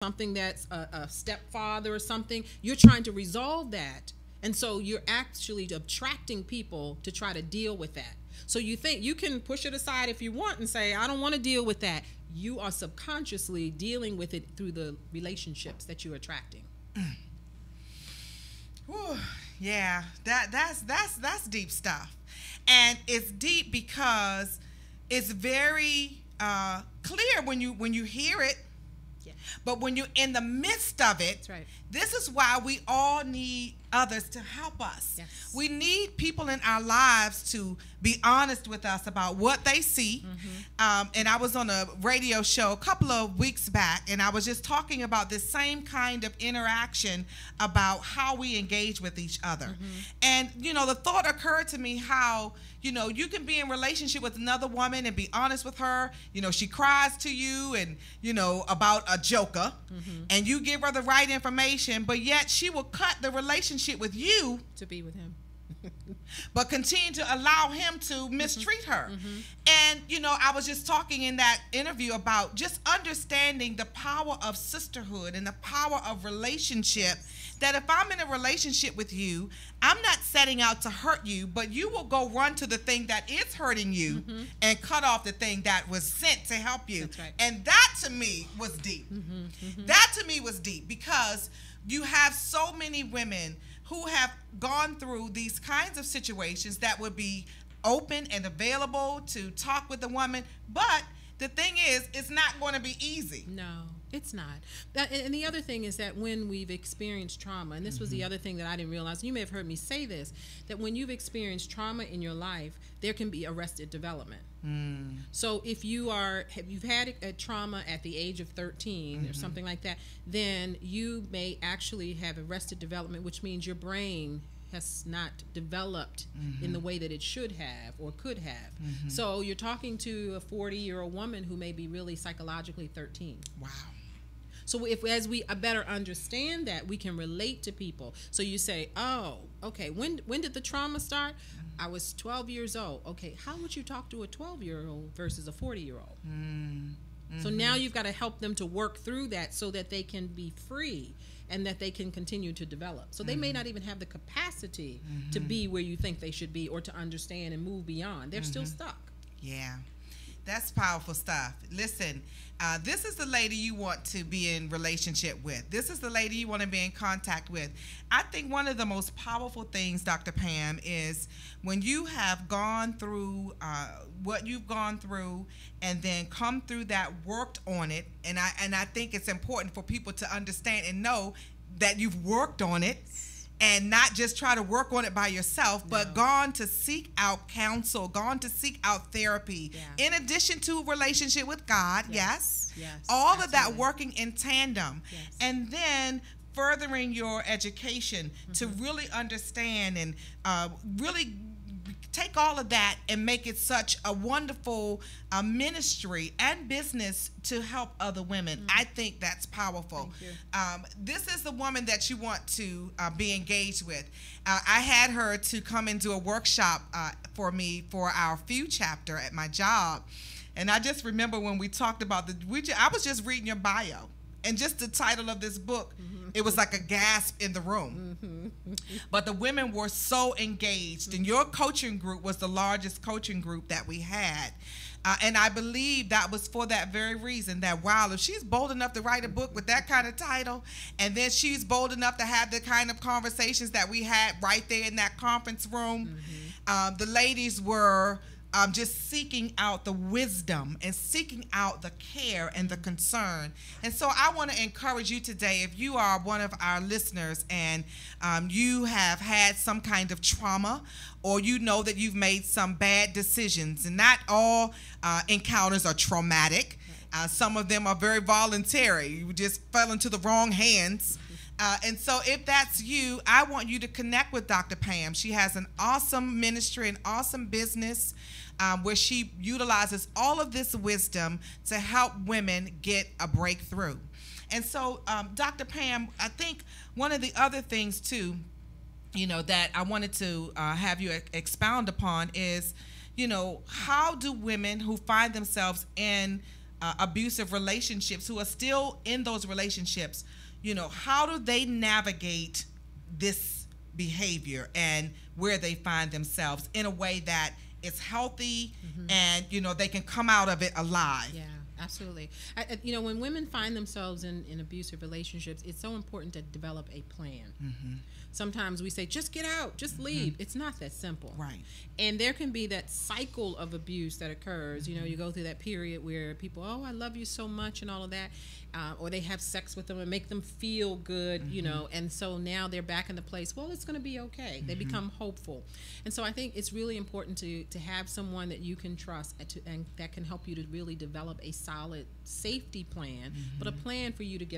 something that's a stepfather or something, you're trying to resolve that. And so you're actually attracting people to try to deal with that. So you think you can push it aside if you want and say, I don't want to deal with that. You are subconsciously dealing with it through the relationships that you're attracting. Whew, yeah, that's deep stuff. And it's deep because it's very clear when you hear it. Yeah. But when you're in the midst of it, That's right. This is why we all need others to help us. Yes. We need people in our lives to be honest with us about what they see. And I was on a radio show a couple of weeks back, and I was just talking about this same kind of interaction about how we engage with each other. And, the thought occurred to me how, you can be in relationship with another woman and be honest with her. She cries to you and, about a joker, and you give her the right information, but yet she will cut the relationship with you to be with him. but continue to allow him to mistreat her. And, I was just talking in that interview about just understanding the power of sisterhood and the power of relationship, that if I'm in a relationship with you, I'm not setting out to hurt you, but you will go run to the thing that is hurting you and cut off the thing that was sent to help you. That's right. And that to me was deep. That to me was deep, because you have so many women who have gone through these kinds of situations that would be open and available to talk with the woman. But the thing is, it's not going to be easy. No, it's not. And the other thing is that when we've experienced trauma, and this was the other thing that I didn't realize, and you may have heard me say this, that when you've experienced trauma in your life, there can be arrested development. So if you've had a trauma at the age of 13 or something like that, then you may actually have arrested development, which means your brain has not developed in the way that it should have or could have. So you're talking to a 40-year-old woman who may be really psychologically 13. Wow. So as we better understand that, we can relate to people. So you say, oh, okay, when did the trauma start? I was 12 years old. Okay, how would you talk to a 12-year-old versus a 40-year-old? So now you've got to help them to work through that so that they can be free and that they can continue to develop. So they may not even have the capacity to be where you think they should be or to understand and move beyond. They're still stuck. Yeah. That's powerful stuff. Listen, this is the lady you want to be in relationship with. This is the lady you want to be in contact with. I think one of the most powerful things, Dr. Pam, is when you have gone through what you've gone through and then come through that, worked on it, and I think it's important for people to understand and know that you've worked on it. And not just try to work on it by yourself, but gone to seek out counsel, gone to seek out therapy, in addition to relationship with God, yes. All of that working in tandem. And then furthering your education to really understand and really take all of that and make it such a wonderful ministry and business to help other women. I think that's powerful. This is the woman that you want to be engaged with. I had her to come and do a workshop for me for our Few chapter at my job. And I just remember when we talked about I was just reading your bio. And just the title of this book, it was like a gasp in the room. But the women were so engaged. And your coaching group was the largest coaching group that we had. And I believe that was for that very reason, that, wow, if she's bold enough to write a book with that kind of title, and then she's bold enough to have the kind of conversations that we had right there in that conference room, the ladies were just seeking out the wisdom and seeking out the care and the concern. And so I want to encourage you today, if you are one of our listeners and you have had some kind of trauma, or you know that you've made some bad decisions, and not all encounters are traumatic. Some of them are very voluntary. You just fell into the wrong hands. And so if that's you, I want you to connect with Dr. Pam. She has an awesome ministry, an awesome business where she utilizes all of this wisdom to help women get a breakthrough. And so, Dr. Pam, I think one of the other things, too, that I wanted to have you expound upon is, how do women who find themselves in abusive relationships, who are still in those relationships, how do they navigate this behavior and where they find themselves in a way that is healthy, and they can come out of it alive? Yeah, absolutely. When women find themselves in abusive relationships, it's so important to develop a plan. Sometimes we say, just get out, just leave. It's not that simple. Right. And there can be that cycle of abuse that occurs. You go through that period where people, oh, I love you so much and all of that. Or they have sex with them and make them feel good, and so now they're back in the place, well, it's going to be okay. They become hopeful. And so I think it's really important to have someone that you can trust and that can help you to really develop a solid safety plan, but a plan for you to get out.